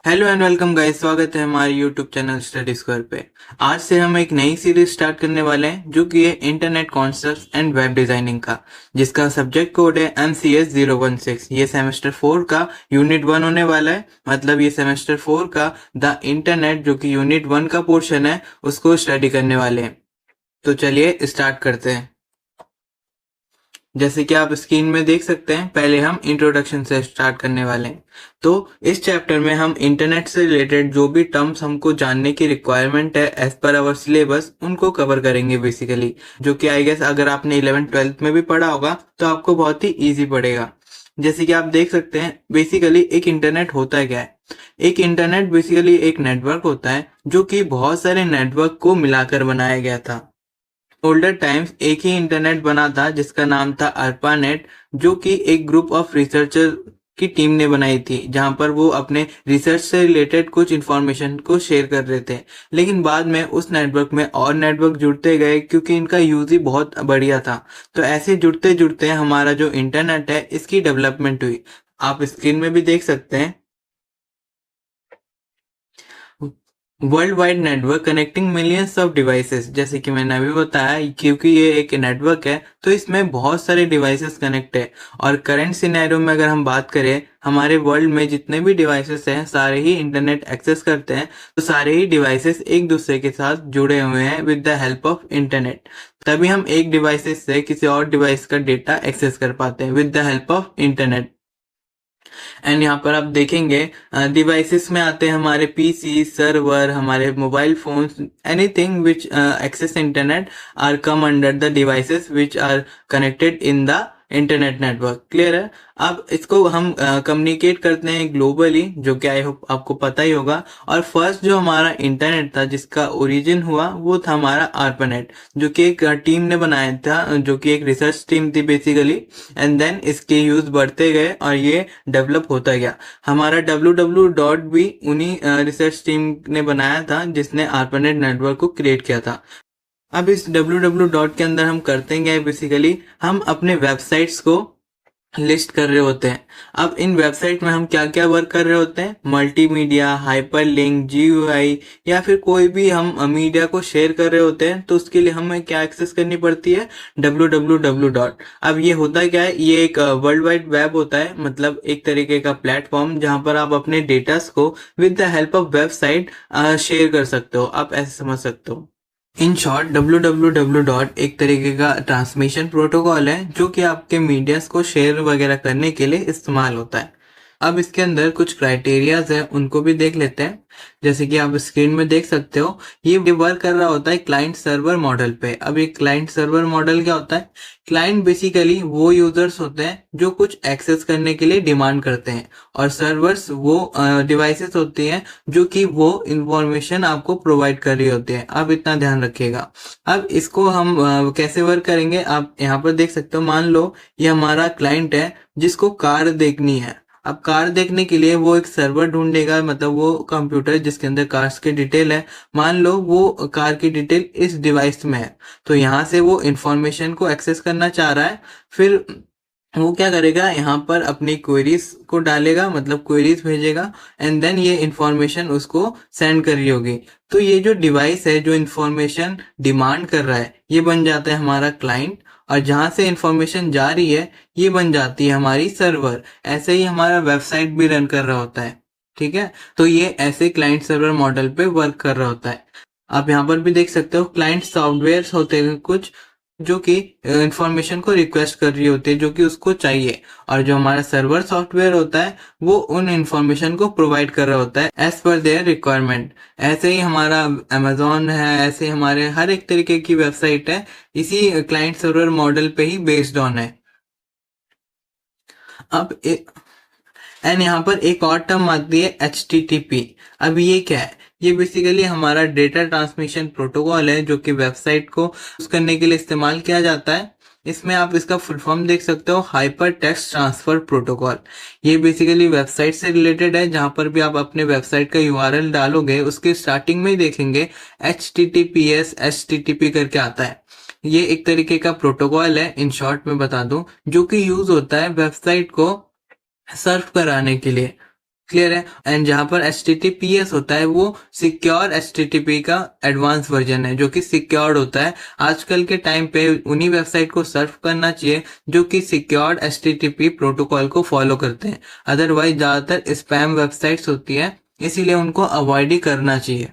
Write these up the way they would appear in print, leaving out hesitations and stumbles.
Hello and welcome guys, स्वागत है हमारे यूट्यूब चैनल स्टडी स्क्वायर पे। आज से हम एक नई सीरीज स्टार्ट करने वाले हैं जो कि है internet concepts and web designing का, जिसका सब्जेक्ट कोड है MCS 016। ये सेमेस्टर 4 का यूनिट 1 होने वाला है। मतलब ये सेमेस्टर 4 का द इंटरनेट जो कि यूनिट 1 का पोर्शन है उसको स्टडी करने वाले हैं। तो चलिए स्टार्ट करते हैं। जैसे कि आप स्क्रीन में देख सकते हैं, पहले हम इंट्रोडक्शन से स्टार्ट करने वाले हैं। तो इस चैप्टर में हम इंटरनेट से रिलेटेड जो भी टर्म्स हमको जानने की रिक्वायरमेंट है एज पर आवर सिलेबस, उनको कवर करेंगे बेसिकली, जो कि आई गेस अगर आपने 11th-12th में भी पढ़ा होगा तो आपको बहुत ही इजी पड़ेगा। जैसे कि आप देख सकते हैं, बेसिकली एक इंटरनेट होता है क्या है। एक इंटरनेट बेसिकली एक नेटवर्क होता है जो कि बहुत सारे नेटवर्क को मिलाकर बनाया गया था। ओल्डर टाइम्स एक ही इंटरनेट बना था जिसका नाम था ARPANET, जो कि एक ग्रुप ऑफ रिसर्चर की टीम ने बनाई थी, जहां पर वो अपने रिसर्च से रिलेटेड कुछ इंफॉर्मेशन को शेयर कर रहे थे। लेकिन बाद में उस नेटवर्क में और नेटवर्क जुड़ते गए क्योंकि इनका यूज ही बहुत बढ़िया था। तो ऐसे जुड़ते जुड़ते हमारा जो इंटरनेट है इसकी डेवलपमेंट हुई। आप स्क्रीन में भी देख सकते हैं, world wide network connecting millions of devices. जैसे कि मैंने अभी बताया, क्योंकि ये एक नेटवर्क है तो इसमें बहुत सारे डिवाइसेस कनेक्ट है। और करंट सिनेरियो में अगर हम बात करें, हमारे वर्ल्ड में जितने भी डिवाइसेस हैं सारे ही इंटरनेट एक्सेस करते हैं। तो सारे ही डिवाइसेस एक दूसरे के साथ जुड़े हुए हैं with the help of internet. तभी हम एक डिवाइसेस से किसी और डिवाइस का डेटा एक्सेस कर पाते हैं with the help of internet. And यहाँ पर आप देखेंगे डिवाइसेस में आते हैं हमारे पीसी, सर्वर, हमारे mobile phones, anything which access internet are come under the devices which are connected in the internet network. Clear है। अब इसको हम कम्युनिकेट करते हैं ग्लोबली, जो कि आई होप आपको पता ही होगा। और फर्स्ट जो हमारा इंटरनेट था जिसका ओरिजिन हुआ वो था हमारा ARPANET, जो कि एक टीम ने बनाया था, जो कि एक रिसर्च टीम थी बेसिकली। एंड देन इसके यूज बढ़ते गए और ये डेवलप होता गया। हमारा www भी उन्हीं रिसर्च टीम ने बनाया था जिसने ARPANET नेटवर्क को क्रिएट किया था। अब इस www के अंदर हम करते हैं क्या, बेसिकली हम अपने वेबसाइट्स को लिस्ट कर रहे होते हैं। अब इन वेबसाइट में हम क्या क्या वर्क कर रहे होते हैं, मल्टीमीडिया, हाइपरलिंक, GUI, या फिर कोई भी हम मीडिया को शेयर कर रहे होते हैं। तो उसके लिए हमें क्या एक्सेस करनी पड़ती है, www। अब ये होता क्या है, ये एक वर्ल्ड वाइड वेब होता है, मतलब एक तरीके का प्लेटफॉर्म जहां पर आप अपने डेटास को with the help of website share कर सकते हो। आप ऐसे समझ सकते हो। इन शॉर्ट www एक तरीके का ट्रांसमिशन प्रोटोकॉल है जो कि आपके मीडियाज को शेयर वगैरह करने के लिए इस्तेमाल होता है। अब इसके अंदर कुछ क्राइटेरियाज हैं, उनको भी देख लेते हैं। जैसे कि आप स्क्रीन में देख सकते हो, ये वर्क कर रहा होता है क्लाइंट सर्वर मॉडल पे। अब ये क्लाइंट सर्वर मॉडल क्या होता है, क्लाइंट बेसिकली वो यूजर्स होते हैं जो कुछ एक्सेस करने के लिए डिमांड करते हैं, और सर्वर्स वो डिवाइसेस होती हैं जो कि वो इंफॉर्मेशन आपको प्रोवाइड कर रही होती है। आप इतना ध्यान रखिएगा। अब इसको हम कैसे वर्क करेंगे, आप यहाँ पर देख सकते हो। मान लो ये हमारा क्लाइंट है जिसको कार देखनी है। अब कार देखने के लिए वो एक सर्वर ढूंढेगा, मतलब वो कंप्यूटर जिसके अंदर कार्स की डिटेल है। मान लो वो कार की डिटेल इस डिवाइस में है, तो यहाँ से वो इंफॉर्मेशन को एक्सेस करना चाह रहा है। फिर वो क्या करेगा, यहाँ पर अपनी क्वेरीज को डालेगा, मतलब क्वेरीज भेजेगा। एंड देन ये इंफॉर्मेशन उसको सेंड कर रही होगी। तो ये जो डिवाइस है जो इंफॉर्मेशन डिमांड कर रहा है, ये बन जाता है हमारा क्लाइंट। और जहां से इंफॉर्मेशन जा रही है ये बन जाती है हमारी सर्वर। ऐसे ही हमारा वेबसाइट भी रन कर रहा होता है। ठीक है। तो ये ऐसे क्लाइंट सर्वर मॉडल पे वर्क कर रहा होता है। आप यहाँ पर भी देख सकते हो, क्लाइंट सॉफ्टवेयर होते हैं कुछ जो कि इंफॉर्मेशन को रिक्वेस्ट कर रही होती है जो कि उसको चाहिए, और जो हमारा सर्वर सॉफ्टवेयर होता है वो उन इंफॉर्मेशन को प्रोवाइड कर रहा होता है एज पर देयर रिक्वायरमेंट। ऐसे ही हमारा अमेजोन है, ऐसे हमारे हर एक तरीके की वेबसाइट है इसी क्लाइंट सर्वर मॉडल पे ही बेस्ड ऑन है। अब एंड यहाँ पर एक और टर्म आती है HTTP। अब ये क्या है, ये बेसिकली हमारा डेटा ट्रांसमिशन प्रोटोकॉल है जो कि वेबसाइट को यूज करने के लिए इस्तेमाल किया जाता है। इसमें आप इसका फुल फॉर्म देख सकते हो, हाइपर टेक्स्ट ट्रांसफर प्रोटोकॉल। ये बेसिकली वेबसाइट से रिलेटेड है। जहां पर भी आप अपने वेबसाइट का URL डालोगे उसके स्टार्टिंग में ही देखेंगे HTTPS HTTP करके आता है। ये एक तरीके का प्रोटोकॉल है, इन शॉर्ट में बता दूं, जो कि यूज होता है वेबसाइट को सर्व कराने के लिए। क्लियर है। एंड जहां पर HTTPS होता है वो सिक्योर HTTP का एडवांस वर्जन है, जो कि सिक्योर्ड होता है। आजकल के टाइम पे उन्हीं वेबसाइट को सर्फ करना चाहिए जो कि सिक्योर्ड HTTP प्रोटोकॉल को फॉलो करते हैं। अदरवाइज ज्यादातर स्पैम वेबसाइट्स होती है, इसीलिए उनको अवॉइड ही करना चाहिए।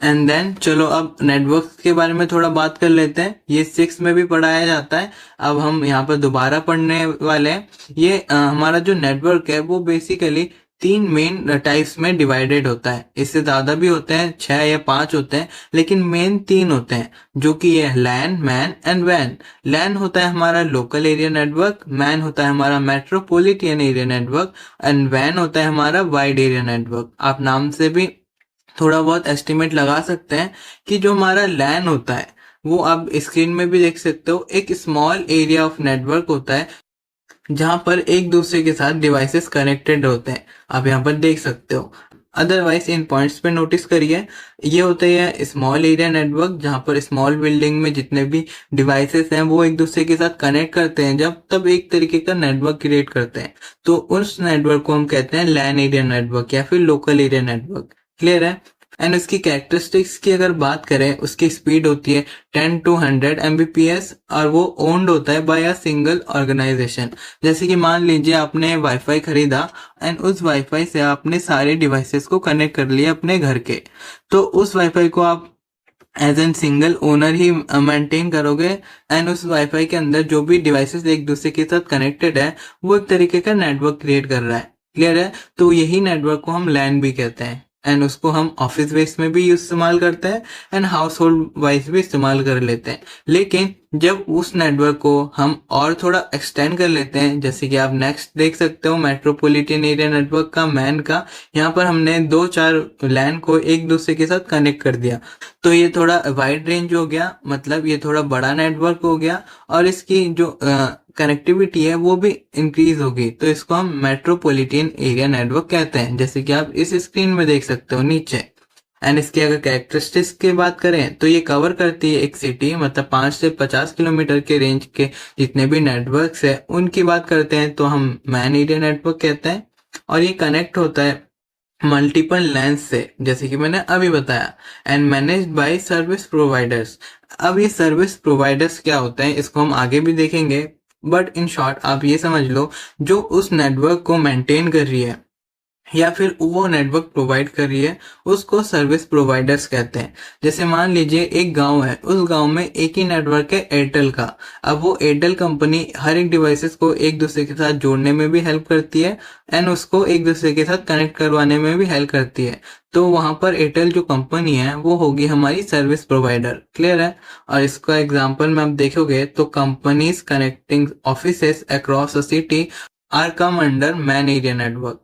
एंड देन चलो अब नेटवर्क के बारे में थोड़ा बात कर लेते हैं। ये 6 में भी पढ़ाया जाता है, अब हम यहाँ पर दोबारा पढ़ने वाले हैं। ये हमारा जो नेटवर्क है वो बेसिकली 3 मेन टाइप्स में डिवाइडेड होता है। इससे ज्यादा भी होते हैं, 6 या 5 होते हैं, लेकिन मेन 3 होते हैं, जो कि ये लैन, मैन एंड वैन। लैन होता है हमारा लोकल एरिया नेटवर्क, मैन होता है हमारा मेट्रोपॉलिटन एरिया नेटवर्क, एंड वैन होता है हमारा वाइड एरिया नेटवर्क। आप नाम से भी थोड़ा बहुत एस्टिमेट लगा सकते हैं कि जो हमारा लैन होता है वो आप स्क्रीन में भी देख सकते हो, एक स्मॉल एरिया ऑफ नेटवर्क होता है जहां पर एक दूसरे के साथ डिवाइसेस कनेक्टेड होते हैं, आप यहाँ पर देख सकते हो। अदरवाइज इन पॉइंट्स पे नोटिस करिए, ये होता है स्मॉल एरिया नेटवर्क, जहां पर स्मॉल बिल्डिंग में जितने भी डिवाइसेस हैं वो एक दूसरे के साथ कनेक्ट करते हैं, जब तब एक तरीके का नेटवर्क क्रिएट करते हैं। तो उस नेटवर्क को हम कहते हैं लैन एरिया नेटवर्क या फिर लोकल एरिया नेटवर्क। क्लियर है। एंड उसकी कैरेक्टरिस्टिक्स की अगर बात करें, उसकी स्पीड होती है 10 to 100 Mbps, और वो ओन्ड होता है बाय अ सिंगल ऑर्गेनाइजेशन। जैसे कि मान लीजिए आपने वाईफाई खरीदा एंड उस वाईफाई से आपने सारे डिवाइसेस को कनेक्ट कर लिया अपने घर के, तो उस वाईफाई को आप एज एन सिंगल ओनर ही मेंटेन करोगे, एंड उस वाईफाई के अंदर जो भी डिवाइसेस एक दूसरे के साथ कनेक्टेड है वो एक तरीके का नेटवर्क क्रिएट कर रहा है। क्लियर है। तो यही नेटवर्क को हम लैन भी कहते हैं, एंड उसको हम ऑफिस बेस में भी इस्तेमाल करते हैं एंड हाउस होल्ड वाइज भी इस्तेमाल कर लेते हैं। लेकिन जब उस नेटवर्क को हम और थोड़ा एक्सटेंड कर लेते हैं, जैसे कि आप नेक्स्ट देख सकते हो मेट्रोपॉलिटन एरिया नेटवर्क का, मैन का, यहाँ पर हमने 2-4 लैन को एक दूसरे के साथ कनेक्ट कर दिया, तो ये थोड़ा वाइड रेंज हो गया, मतलब ये थोड़ा बड़ा नेटवर्क हो गया, और इसकी जो कनेक्टिविटी है वो भी इंक्रीज होगी, तो इसको हम मेट्रोपॉलिटन एरिया नेटवर्क कहते हैं, जैसे कि आप इस स्क्रीन में देख सकते हो नीचे। एंड इसकी अगर कैरेक्टरिस्टिक्स की बात करें तो ये कवर करती है एक सिटी, मतलब 5 से 50 किलोमीटर के रेंज के जितने भी नेटवर्क्स है उनकी बात करते हैं तो हम मैन एरिया नेटवर्क कहते हैं। और ये कनेक्ट होता है मल्टीपल लैंस से, जैसे कि मैंने अभी बताया, and managed by service providers. अब ये सर्विस प्रोवाइडर्स क्या होते हैं इसको हम आगे भी देखेंगे, बट इन शॉर्ट आप ये समझ लो, जो उस नेटवर्क को मेंटेन कर रही है या फिर वो नेटवर्क प्रोवाइड कर रही है उसको सर्विस प्रोवाइडर्स कहते हैं। जैसे मान लीजिए एक गांव है, उस गांव में एक ही नेटवर्क है एयरटेल का। अब वो एयरटेल कंपनी हर एक डिवाइसेस को एक दूसरे के साथ जोड़ने में भी हेल्प करती है एंड उसको एक दूसरे के साथ कनेक्ट करवाने में भी हेल्प करती है, तो वहां पर एयरटेल जो कंपनी है वो होगी हमारी सर्विस प्रोवाइडर। क्लियर है। और इसका एग्जाम्पल में आप देखोगे तो companies connecting offices across a city are come under MAN area network.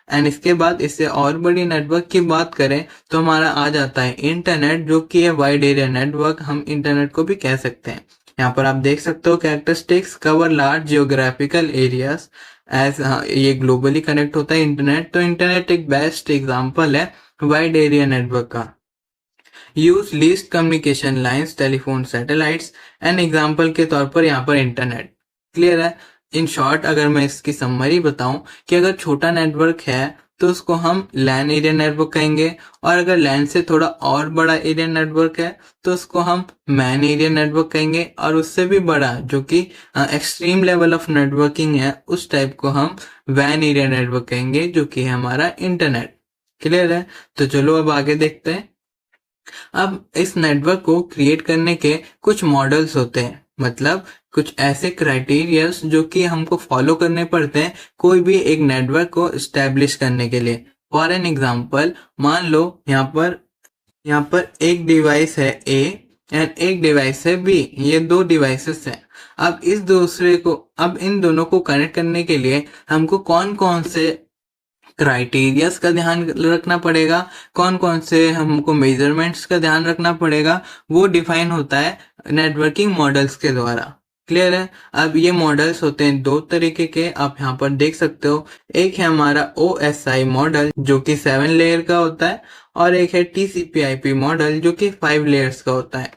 And इसके बाद इससे और बड़ी नेटवर्क की बात करें तो हमारा आ जाता है इंटरनेट, जो कि है वाइड एरिया नेटवर्क, हम इंटरनेट को भी कह सकते हैं। यहाँ पर आप देख सकते हो characteristics cover large geographical areas as, ये ग्लोबली कनेक्ट होता है इंटरनेट। तो इंटरनेट एक बेस्ट एग्जांपल है वाइड एरिया नेटवर्क का। Use leased communication lines, telephone, satellites, and example के तौर पर यहाँ पर इंटरनेट। क्लियर है। इन शॉर्ट अगर मैं इसकी समरी बताऊं कि अगर छोटा नेटवर्क है तो उसको हम लैन एरिया नेटवर्क कहेंगे, और अगर लैन से थोड़ा और बड़ा एरिया नेटवर्क है तो उसको हम मैन एरिया नेटवर्क कहेंगे, और उससे भी बड़ा जो कि एक्सट्रीम लेवल ऑफ नेटवर्किंग है उस टाइप को हम वैन एरिया नेटवर्क कहेंगे, जो कि है हमारा इंटरनेट। क्लियर है। तो चलो अब आगे देखते हैं। अब इस नेटवर्क को क्रिएट करने के कुछ मॉडल्स होते हैं, मतलब कुछ ऐसे क्राइटेरियाज जो कि हमको फॉलो करने पड़ते हैं कोई भी एक नेटवर्क को स्टैब्लिश करने के लिए। फॉर एन एग्जांपल, मान लो यहाँ पर एक डिवाइस है ए एंड एक डिवाइस है बी, ये 2 डिवाइसेस हैं। अब इन दोनों को कनेक्ट करने के लिए हमको कौन कौन से क्राइटेरियाज का ध्यान रखना पड़ेगा, कौन कौन से हमको मेजरमेंट्स का ध्यान रखना पड़ेगा, वो डिफाइन होता है नेटवर्किंग मॉडल्स के द्वारा। क्लियर है। अब ये मॉडल्स होते हैं 2 तरीके के, आप यहाँ पर देख सकते हो। एक है हमारा OSI मॉडल जो कि 7 लेयर का होता है, और एक है TCP/IP मॉडल जो कि 5 लेयर्स का होता है।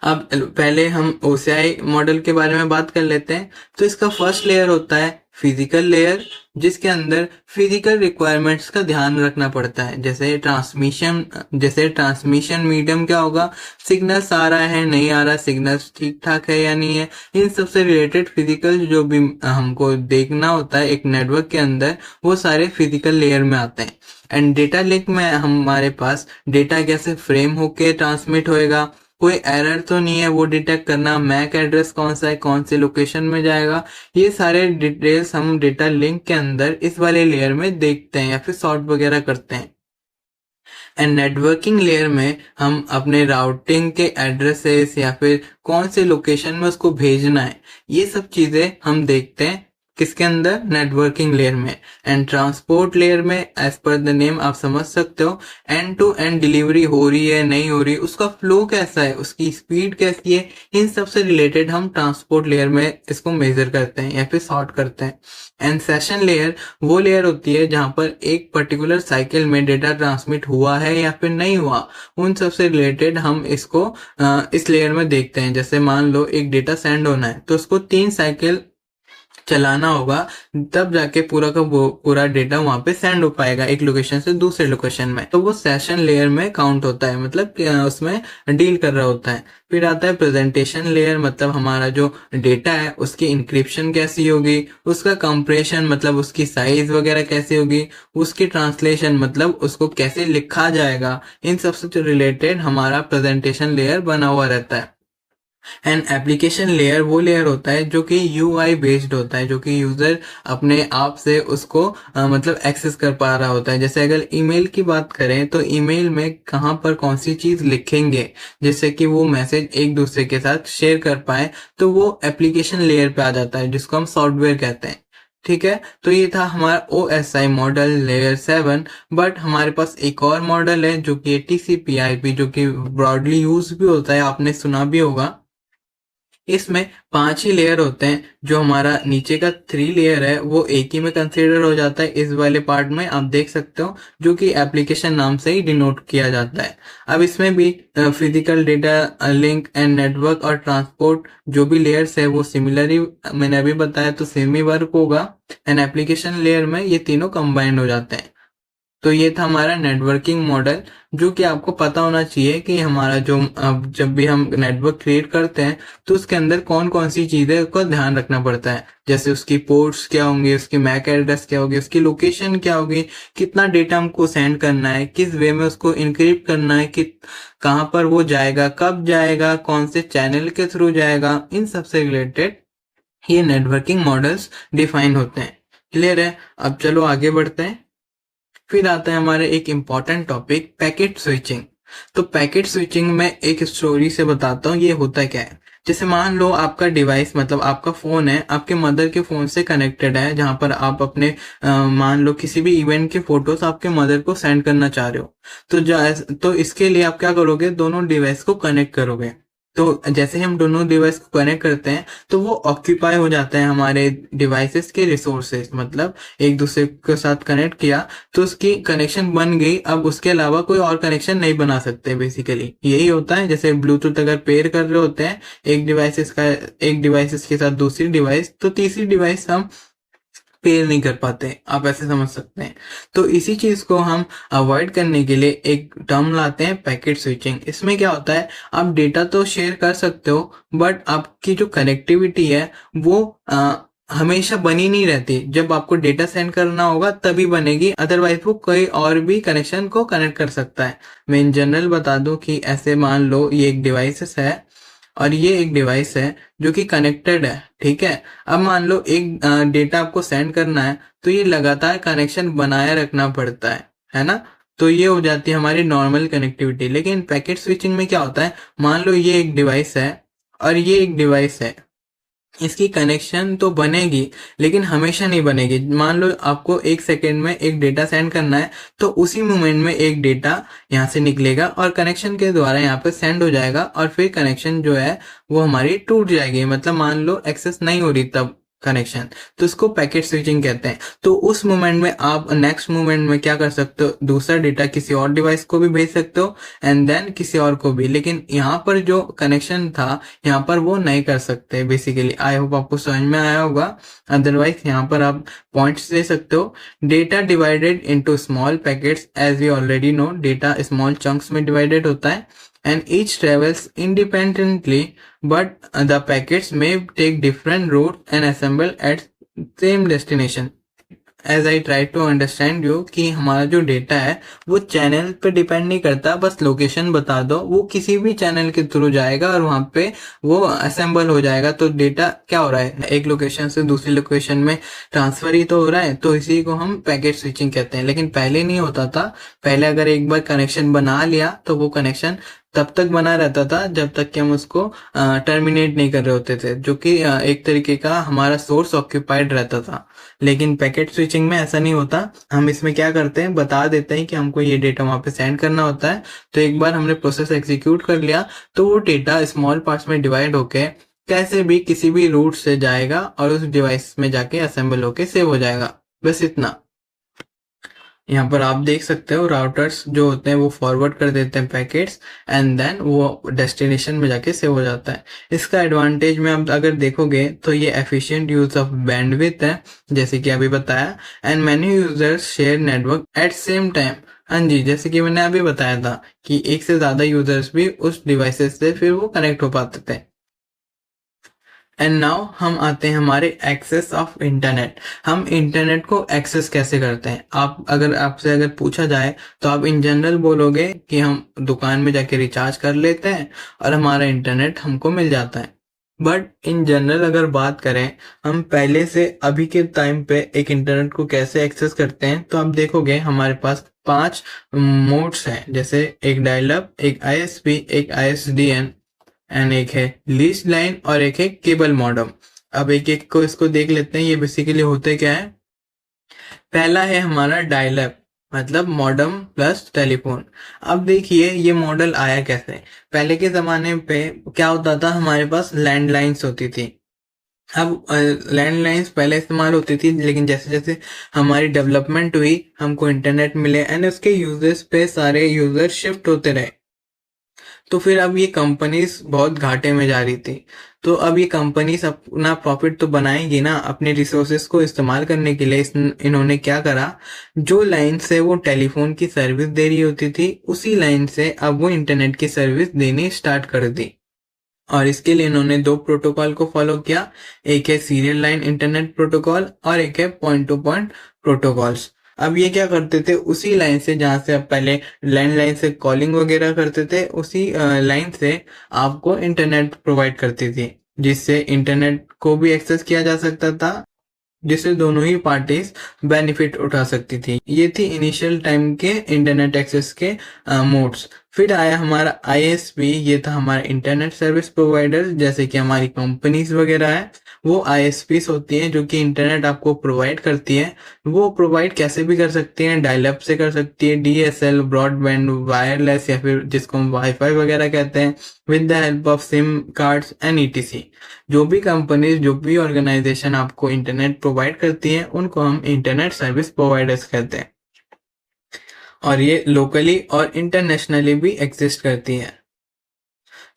अब पहले हम OCI मॉडल के बारे में बात कर लेते हैं। तो इसका फर्स्ट लेयर होता है फिजिकल लेयर, जिसके अंदर फिजिकल रिक्वायरमेंट्स का ध्यान रखना पड़ता है। जैसे ट्रांसमिशन मीडियम क्या होगा, सिग्नल्स आ रहा है नहीं आ रहा, सिग्नल्स ठीक ठाक है या नहीं है, इन सबसे रिलेटेड फिजिकल जो भी हमको देखना होता है एक नेटवर्क के अंदर, वो सारे फिजिकल लेयर में आते हैं। एंड डेटा लिंक में हमारे पास डेटा कैसे फ्रेम होके ट्रांसमिट होएगा, कोई एरर तो नहीं है वो डिटेक्ट करना, मैक एड्रेस कौन सा है, कौन से लोकेशन में जाएगा, ये सारे डिटेल्स हम डेटा लिंक के अंदर इस वाले लेयर में देखते हैं या फिर सॉर्ट वगैरह करते हैं। एंड नेटवर्किंग लेयर में हम अपने राउटिंग के एड्रेसेस या फिर कौन से लोकेशन में उसको भेजना है, ये सब चीजें हम देखते हैं किसके अंदर, नेटवर्किंग लेयर में। एंड ट्रांसपोर्ट लेयर में एज पर द नेम आप समझ सकते हो, एंड टू एंड डिलीवरी हो रही है नहीं हो रही, उसका फ्लो कैसा है, उसकी स्पीड कैसी है, इन सब से रिलेटेड हम ट्रांसपोर्ट लेयर में इसको मेजर करते हैं या फिर सॉर्ट करते हैं। एंड सेशन लेयर वो लेयर होती है जहां पर एक पर्टिकुलर साइकिल में डेटा ट्रांसमिट हुआ है या फिर नहीं हुआ, उन सब से रिलेटेड हम इसको इस लेयर में देखते हैं। जैसे मान लो एक डेटा सेंड होना है तो उसको 3 साइकिल चलाना होगा, तब जाके पूरा का पूरा डेटा वहां पे सेंड हो पाएगा एक लोकेशन से दूसरे लोकेशन में, तो वो सेशन लेयर में काउंट होता है, मतलब उसमें डील कर रहा होता है। फिर आता है प्रेजेंटेशन लेयर, मतलब हमारा जो डेटा है उसकी इंक्रिप्शन कैसी होगी, उसका कंप्रेशन मतलब उसकी साइज वगैरह कैसी होगी, उसकी ट्रांसलेशन मतलब उसको कैसे लिखा जाएगा, इन सबसे रिलेटेड हमारा प्रेजेंटेशन लेयर बना हुआ रहता है। एंड एप्लीकेशन लेयर वो लेयर होता है जो कि UI बेस्ड होता है, जो कि यूजर अपने आप से उसको मतलब एक्सेस कर पा रहा होता है। जैसे अगर ईमेल की बात करें तो ईमेल में कहाँ पर कौन सी चीज लिखेंगे जिससे कि वो मैसेज एक दूसरे के साथ शेयर कर पाए, तो वो एप्लीकेशन लेयर पे आ जाता है, जिसको हम सॉफ्टवेयर कहते हैं। ठीक है, तो ये था हमारा OSI मॉडल लेयर 7। बट हमारे पास एक और मॉडल है जो कि TCP/IP, जो कि ब्रॉडली यूज भी होता है, आपने सुना भी होगा। इसमें 5 ही लेयर होते हैं। जो हमारा नीचे का 3 लेयर है वो एक ही में कंसीडर हो जाता है। इस वाले पार्ट में आप देख सकते हो, जो कि एप्लीकेशन नाम से ही डिनोट किया जाता है। अब इसमें भी physical data link and network और ट्रांसपोर्ट जो भी लेयर्स है वो सिमिलरली मैंने अभी बताया तो सेम ही वर्क होगा। एंड एप्लीकेशन लेयर में ये तीनों कंबाइंड हो जाते हैं। तो ये था हमारा नेटवर्किंग मॉडल, जो कि आपको पता होना चाहिए कि हमारा जो अब जब भी हम नेटवर्क क्रिएट करते हैं तो उसके अंदर कौन कौन सी चीजें का ध्यान रखना पड़ता है। जैसे उसकी पोर्ट्स क्या होंगे, उसकी मैक एड्रेस क्या होगी, उसकी लोकेशन क्या होगी, कितना डेटा हमको सेंड करना है, किस वे में उसको इनक्रिप्ट करना है, कि कहाँ पर वो जाएगा, कब जाएगा, कौन से चैनल के थ्रू जाएगा, इन सब से रिलेटेड ये नेटवर्किंग मॉडल्स डिफाइन होते हैं। क्लियर है? अब चलो आगे बढ़ते हैं। फिर आता है हमारे एक इम्पॉर्टेंट टॉपिक, पैकेट स्विचिंग। तो पैकेट स्विचिंग में एक स्टोरी से बताता हूँ ये होता क्या है। जैसे मान लो आपका डिवाइस मतलब आपका फोन है, आपके मदर के फोन से कनेक्टेड है, जहां पर आप अपने मान लो किसी भी इवेंट के फोटोज आपके मदर को सेंड करना चाह रहे हो। तो इसके लिए आप क्या करोगे, दोनों डिवाइस को कनेक्ट करोगे। तो जैसे हम दोनों डिवाइस को कनेक्ट करते हैं तो वो ऑक्यूपाई हो जाते हैं हमारे डिवाइसेस के रिसोर्सेज, मतलब एक दूसरे के साथ कनेक्ट किया तो उसकी कनेक्शन बन गई। अब उसके अलावा कोई और कनेक्शन नहीं बना सकते। बेसिकली यही होता है। जैसे ब्लूटूथ अगर पेयर कर रहे होते हैं एक डिवाइसेस के साथ दूसरी डिवाइस, तो तीसरी डिवाइस हम पेयर नहीं कर पाते, आप ऐसे समझ सकते हैं। तो इसी चीज को हम अवॉइड करने के लिए एक टर्म लाते हैं, पैकेट स्विचिंग। इसमें क्या होता है, आप डेटा तो शेयर कर सकते हो बट आपकी जो कनेक्टिविटी है वो हमेशा बनी नहीं रहती। जब आपको डेटा सेंड करना होगा तभी बनेगी, अदरवाइज वो कोई और भी कनेक्शन को कनेक्ट कर सकता है। मैं इन जनरल बता दूं कि ऐसे मान लो ये एक डिवाइस है और ये एक डिवाइस है जो कि कनेक्टेड है। ठीक है, अब मान लो एक डेटा आपको सेंड करना है तो ये लगातार कनेक्शन बनाए रखना पड़ता है ना। तो ये हो जाती है हमारी नॉर्मल कनेक्टिविटी। लेकिन पैकेट स्विचिंग में क्या होता है, मान लो ये एक डिवाइस है और ये एक डिवाइस है, इसकी कनेक्शन तो बनेगी लेकिन हमेशा नहीं बनेगी। मान लो आपको 1 सेकेंड में एक डेटा सेंड करना है तो उसी मोमेंट में एक डेटा यहाँ से निकलेगा और कनेक्शन के द्वारा यहाँ पे सेंड हो जाएगा और फिर कनेक्शन जो है वो हमारी टूट जाएगी। मतलब मान लो एक्सेस नहीं हो रही तब कनेक्शन, तो इसको पैकेट स्विचिंग कहते हैं। तो उस मोमेंट में आप नेक्स्ट मोमेंट में क्या कर सकते हो, दूसरा डेटा किसी और डिवाइस को भी भेज सकते हो एंड देन किसी और को भी, लेकिन यहाँ पर जो कनेक्शन था यहाँ पर वो नहीं कर सकते बेसिकली। आई होप आपको समझ में आया होगा। अदरवाइज यहाँ पर आप पॉइंट्स दे सकते हो। Data divided into small packets, as we already know data small chunks में डिवाइडेड होता है and each travels independently, but the packets may take different routes and assemble at same destination. As I try to understand you कि हमारा जो data है वो channel पे depend नहीं करता, बस लोकेशन बता दो, वो किसी भी चैनल के थ्रू जाएगा और वहां पे वो असेंबल हो जाएगा। तो डेटा क्या हो रहा है, एक लोकेशन से दूसरी लोकेशन में ट्रांसफर ही तो हो रहा है, तो इसी को हम पैकेट स्विचिंग कहते हैं। लेकिन पहले नहीं होता था, पहले अगर एक बार कनेक्शन बना लिया तो वो कनेक्शन तब तक बना रहता था जब तक कि हम उसको टर्मिनेट नहीं कर रहे होते थे, जो कि एक तरीके का हमारा सोर्स ऑक्यूपाइड रहता था। लेकिन पैकेट स्विचिंग में ऐसा नहीं होता। हम इसमें क्या करते हैं, बता देते हैं कि हमको ये डेटा वहां पे सेंड करना होता है, तो एक बार हमने प्रोसेस एग्जीक्यूट कर लिया तो वो डेटा स्मॉल पार्ट्स में डिवाइड होके कैसे भी किसी भी रूट से जाएगा और उस डिवाइस में जाके असेंबल होके सेव हो जाएगा। बस इतना। यहाँ पर आप देख सकते हो राउटर्स जो होते हैं वो फॉरवर्ड कर देते हैं पैकेट्स एंड देन वो डेस्टिनेशन में जाके सेव हो जाता है। इसका एडवांटेज में आप अगर देखोगे तो ये एफिशिएंट यूज ऑफ बैंडविड्थ है, जैसे कि अभी बताया, and many users share network at same time. हाँ जी, जैसे कि मैंने अभी बताया था कि एक से ज्यादा यूजर्स भी उस डिवाइसेस से फिर वो कनेक्ट हो पाते थे। एंड नाउ हम आते हैं हमारे एक्सेस ऑफ इंटरनेट। हम इंटरनेट को एक्सेस कैसे करते हैं। आपसे अगर पूछा जाए तो आप इन जनरल बोलोगे कि हम दुकान में जाके रिचार्ज कर लेते हैं और हमारा इंटरनेट हमको मिल जाता है। बट इन जनरल अगर बात करें हम पहले से अभी के टाइम पे एक इंटरनेट को कैसे एक्सेस करते हैं, तो आप देखोगे हमारे पास 5 मोड्स हैं, जैसे एक डायल अप, एक आईएसपी, एक आईएसडीएन एंड एक है लीज लाइन और एक है केबल मॉडम। अब एक एक को इसको देख लेते हैं, ये बेसिकली होते क्या है। पहला है हमारा डायल अप, मतलब मॉडम प्लस टेलीफोन। अब देखिए ये मॉडल आया कैसे। पहले के जमाने पे क्या होता था, हमारे पास लैंडलाइंस होती थी। अब लैंडलाइंस पहले इस्तेमाल होती थी, लेकिन जैसे जैसे हमारी डेवलपमेंट हुई हमको इंटरनेट मिले एंड उसके यूजर्स पे सारे यूजर शिफ्ट होते रहे, तो फिर अब ये कंपनीज बहुत घाटे में जा रही थी। तो अब ये कंपनीज अपना प्रॉफिट तो बनाएंगी ना, अपने रिसोर्सेस को इस्तेमाल करने के लिए इन्होंने क्या करा, जो लाइन से वो टेलीफोन की सर्विस दे रही होती थी उसी लाइन से अब वो इंटरनेट की सर्विस देनी स्टार्ट कर दी। और इसके लिए इन्होंने 2 प्रोटोकॉल को फॉलो किया, एक है सीरियल लाइन इंटरनेट प्रोटोकॉल और एक है पॉइंट टू पॉइंट प्रोटोकॉल्स। अब ये क्या करते थे, उसी लाइन से जहां से आप पहले लैंडलाइन से कॉलिंग वगैरह करते थे उसी लाइन से आपको इंटरनेट प्रोवाइड करती थी, जिससे इंटरनेट को भी एक्सेस किया जा सकता था, जिससे दोनों ही पार्टीज बेनिफिट उठा सकती थी। ये थी इनिशियल टाइम के इंटरनेट एक्सेस के मोड्स। फिर आया हमारा आईएसपी, ये था हमारा इंटरनेट सर्विस प्रोवाइडर, जैसे कि हमारी कंपनीज वगैरह है वो आईएसपीस होती हैं जो कि इंटरनेट आपको प्रोवाइड करती है। वो प्रोवाइड कैसे भी कर सकती हैं, डायल अप से कर सकती है, डीएसएल, ब्रॉडबैंड, वायरलेस या फिर जिसको हम वाईफाई वगैरह कहते हैं, with the help of SIM cards and etc. जो भी कंपनीज, जो भी ऑर्गेनाइजेशन आपको इंटरनेट प्रोवाइड करती है उनको हम इंटरनेट सर्विस प्रोवाइडर्स कहते हैं, और ये लोकली और इंटरनेशनली भी एग्जिस्ट करती है।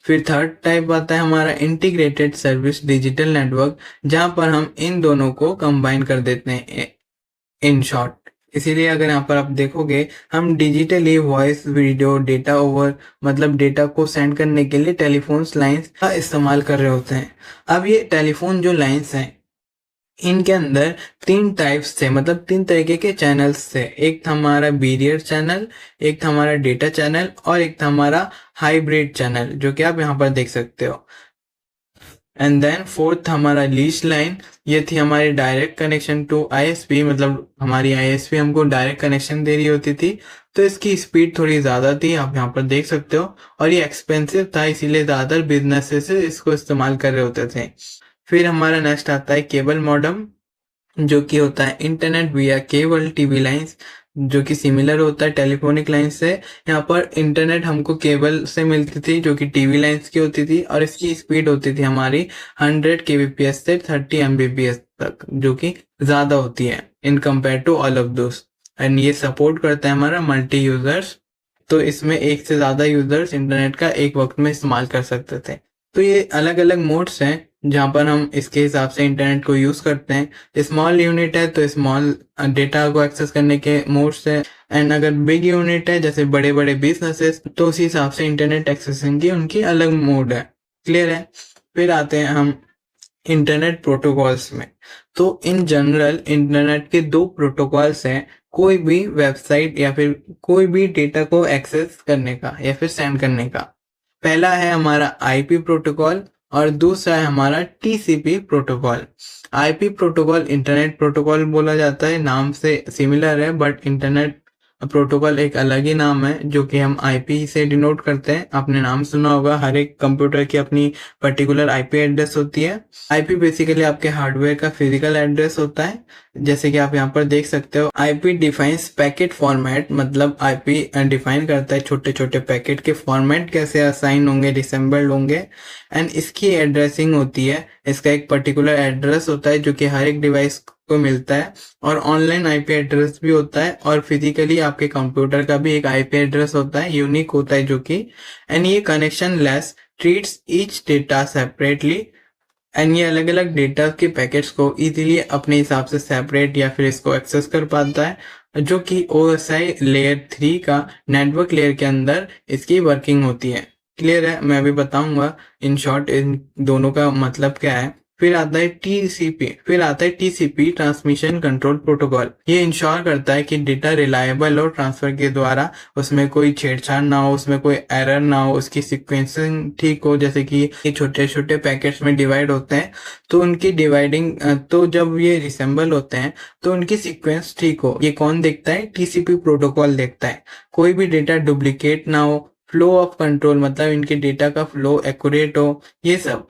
फिर थर्ड टाइप आता है हमारा इंटीग्रेटेड सर्विस डिजिटल नेटवर्क, जहां पर हम इन दोनों को कंबाइन कर देते हैं इन शॉर्ट। इसीलिए अगर यहाँ पर आप देखोगे हम digitally voice, video, data over, मतलब डेटा को सेंड करने के लिए टेलीफोन्स लाइंस का इस्तेमाल कर रहे होते हैं। अब ये टेलीफोन जो लाइंस हैं इनके अंदर 3 टाइप्स थे, मतलब 3 तरीके के चैनल्स थे। एक था हमारा बीरियर चैनल, एक था हमारा डेटा चैनल और एक था हमारा हाइब्रिड चैनल, जो कि आप यहाँ पर देख सकते हो। एंड देन फोर्थ हमारा लीज लाइन, ये थी हमारी डायरेक्ट कनेक्शन टू आईएसपी, मतलब हमारी आईएसपी हमको डायरेक्ट कनेक्शन दे रही होती थी, तो इसकी स्पीड थोड़ी ज्यादा थी, आप यहाँ पर देख सकते हो, और ये एक्सपेंसिव था, इसीलिए ज्यादातर बिजनेसेस इसको इस्तेमाल कर रहे होते थे। फिर हमारा नेक्स्ट आता है केबल मॉडम, जो कि होता है इंटरनेट विया केबल टीवी लाइंस, जो कि सिमिलर होता है टेलीफोनिक लाइन से। यहाँ पर इंटरनेट हमको केबल से मिलती थी जो कि टीवी लाइंस की होती थी, और इसकी स्पीड होती थी हमारी 100 kbps से 30 mbps तक, जो कि ज़्यादा होती है in compare to all of those. And ये सपोर्ट करता है हमारा मल्टी यूजर्स, तो इसमें एक से ज़्यादा यूजर्स इंटरनेट का एक वक्त में इस्तेमाल कर सकते थे। तो ये अलग अलग मोड्स हैं जहाँ पर हम इसके हिसाब से इंटरनेट को यूज़ करते हैं। स्मॉल यूनिट है तो स्मॉल डेटा को एक्सेस करने के मोड्स है, एंड अगर बिग यूनिट है जैसे बड़े बड़े बिजनेसेस, तो उसी हिसाब से इंटरनेट एक्सेसिंग की उनकी अलग मोड है। क्लियर है। फिर आते हैं हम इंटरनेट प्रोटोकॉल्स में। तो इन जनरल इंटरनेट के दो प्रोटोकॉल्स हैं कोई भी वेबसाइट या फिर कोई भी डेटा को एक्सेस करने का या फिर सेंड करने का। पहला है हमारा आईपी प्रोटोकॉल और दूसरा है हमारा TCP protocol. IP protocol internet protocol बोला जाता है, नाम से सिमिलर है, बट इंटरनेट प्रोटोकॉल एक अलग ही नाम है जो कि हम आईपी से डिनोट करते हैं। आपने नाम सुना होगा, हर एक कंप्यूटर की अपनी पर्टिकुलर आईपी एड्रेस होती है। आईपी बेसिकली आपके हार्डवेयर का फिजिकल एड्रेस होता है, जैसे कि आप यहाँ पर देख सकते हो। आईपी डिफाइंस पैकेट फॉर्मेट, मतलब आईपी डिफाइन करता है छोटे छोटे पैकेट के फॉर्मेट कैसे असाइन होंगे, डिसेंबल्ड होंगे, एंड इसकी एड्रेसिंग होती है। इसका एक पर्टिकुलर एड्रेस होता है जो कि हर एक डिवाइस को मिलता है, और ऑनलाइन आईपी एड्रेस भी होता है, और फिजिकली आपके कंप्यूटर का भी एक आईपी एड्रेस होता है, यूनिक होता है जो कि, एंड ये connection less treats each data separately, and ये अलग अलग डेटा के पैकेट्स को इजीली अपने हिसाब से सेपरेट या फिर इसको एक्सेस कर पाता है, जो कि ओएसआई लेयर 3 का नेटवर्क लेयर के अंदर इसकी वर्किंग होती है। क्लियर है। मैं अभी बताऊंगा इन शॉर्ट इन दोनों का मतलब क्या है। फिर आता है टीसीपी ट्रांसमिशन कंट्रोल प्रोटोकॉल। ये इंश्योर करता है कि डेटा रिलायबल और ट्रांसफर के द्वारा उसमें कोई छेड़छाड़ ना हो, उसमें कोई एरर ना हो, उसकी सीक्वेंसिंग ठीक हो। जैसे कि ये छोटे छोटे पैकेट्स में डिवाइड होते हैं, तो उनकी डिवाइडिंग, तो जब ये रिसेंबल होते हैं तो उनकी सीक्वेंस ठीक हो। ये कौन देखता है? टीसीपी प्रोटोकॉल देखता है। कोई भी डेटा डुप्लीकेट ना हो, फ्लो ऑफ कंट्रोल, मतलब इनके डेटा का फ्लो एक्यूरेट हो, ये सब।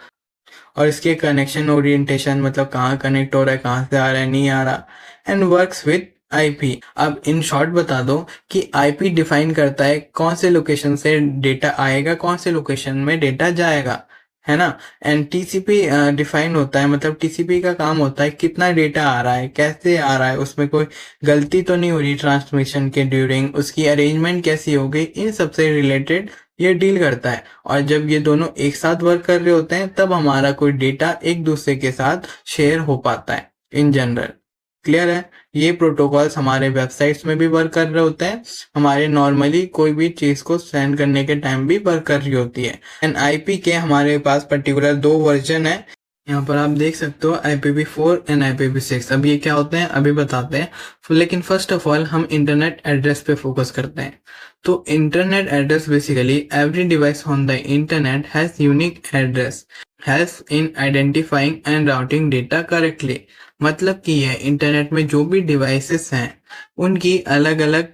और इसके कनेक्शन ओरिएंटेशन, मतलब कहाँ कनेक्ट हो रहा है, कहाँ से आ रहा है, नहीं आ रहा, एंड वर्क्स विद आईपी। अब इन शॉर्ट बता दो कि आईपी डिफाइन करता है कौन से लोकेशन से डेटा आएगा, कौन से लोकेशन में डेटा जाएगा, है ना। एंड टीसीपी डिफाइन होता है, मतलब टीसीपी का काम होता है कितना डेटा आ रहा है, कैसे आ रहा है, उसमें कोई गलती तो नहीं हो रही ट्रांसमिशन के ड्यूरिंग, उसकी अरेंजमेंट कैसी हो गई, इन सबसे रिलेटेड ये डील करता है। और जब ये दोनों एक साथ वर्क कर रहे होते हैं तब हमारा कोई डेटा एक दूसरे के साथ शेयर हो पाता है इन जनरल। क्लियर है। ये प्रोटोकॉल्स हमारे वेबसाइट्स में भी वर्क कर रहे होते हैं, हमारे नॉर्मली कोई भी चीज को सेंड करने के टाइम भी वर्क कर रही होती है। एंड आईपी के हमारे पास पर्टिकुलर दो वर्जन है, यहाँ पर आप देख सकते हो, IPv4 एंड IPv6। अब ये क्या होते हैं अभी बताते हैं, लेकिन फर्स्ट ऑफ ऑल हम इंटरनेट एड्रेस पे फोकस करते हैं। तो internet address basically every device on the internet has unique address help in identifying and routing data correctly. मतलब कि यह इंटरनेट में जो भी डिवाइसेस हैं उनकी अलग अलग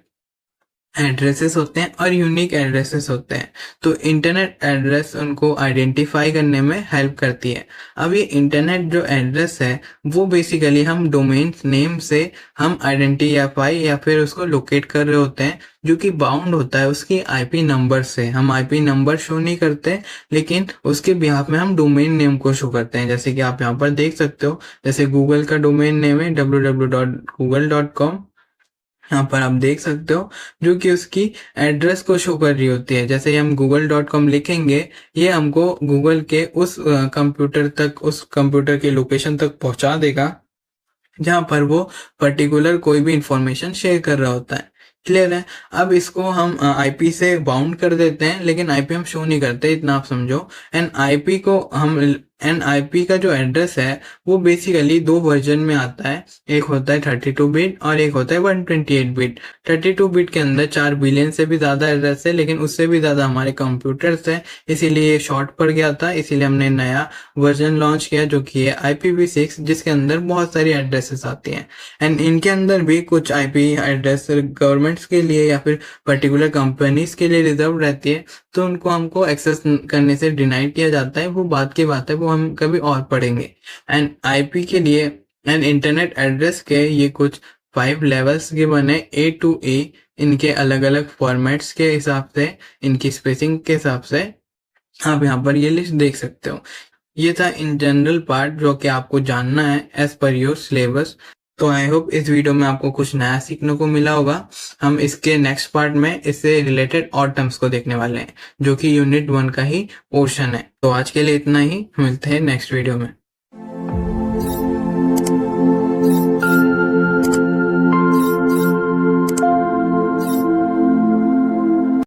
एड्रेसेस होते हैं और यूनिक एड्रेसेस होते हैं। तो इंटरनेट एड्रेस उनको आइडेंटिफाई करने में हेल्प करती है। अब ये इंटरनेट जो एड्रेस है वो बेसिकली हम डोमेन नेम से हम आइडेंटिफाई या फिर उसको लोकेट कर रहे होते हैं, जो कि बाउंड होता है उसकी आईपी नंबर से। हम आईपी नंबर शो नहीं करते, लेकिन उसके बिहाफ में हम डोमेन नेम को शो करते हैं। जैसे कि आप यहाँ पर देख सकते हो, जैसे गूगल का डोमेन नेम है www.google.com, यहाँ पर आप देख सकते हो, जो कि उसकी एड्रेस को शो कर रही होती है। जैसे हम google.com लिखेंगे, ये हमको गूगल के उस कंप्यूटर तक, उस कंप्यूटर के लोकेशन तक पहुंचा देगा जहां पर वो पर्टिकुलर कोई भी इंफॉर्मेशन शेयर कर रहा होता है। क्लियर है। अब इसको हम आईपी से बाउंड कर देते हैं, लेकिन आईपी हम शो नहीं करते, इतना आप समझो। एंड आईपी का जो एड्रेस है वो बेसिकली दो वर्जन में आता है। एक होता है 32 बिट और एक होता है 128 बिट। 32 बिट के अंदर 4 बिलियन से भी ज्यादा एड्रेस है, लेकिन उससे भी ज्यादा हमारे कंप्यूटर्स है, इसीलिए ये शॉर्ट पड़ गया था। इसीलिए हमने नया वर्जन लॉन्च किया जो कि है IPv6, जिसके अंदर बहुत सारी एड्रेसेस आती हैं। एंड इनके अंदर भी कुछ आईपी एड्रेस गवर्नमेंट्स के लिए या फिर पर्टिकुलर कंपनीज के लिए रिजर्व रहती है, तो उनको हमको एक्सेस करने से डिनाई किया जाता है। वो बात की बात है, वो हम कभी और पढ़ेंगे। एंड आईपी के लिए एंड इंटरनेट एड्रेस के ये कुछ 5 लेवल्स के बने A to A, इनके अलग अलग फॉर्मेट्स के हिसाब से, इनकी स्पेसिंग के हिसाब से। आप यहाँ पर ये लिस्ट देख सकते हो। ये था इन जनरल पार्ट जो कि आपको जानना है एज पर योर सिलेबस। तो आई होप इस वीडियो में आपको कुछ नया सीखने को मिला होगा। हम इसके नेक्स्ट पार्ट में इससे रिलेटेड और टर्म्स को देखने वाले हैं जो कि यूनिट 1 का ही पोर्शन है। तो आज के लिए इतना ही, मिलते हैं नेक्स्ट वीडियो में।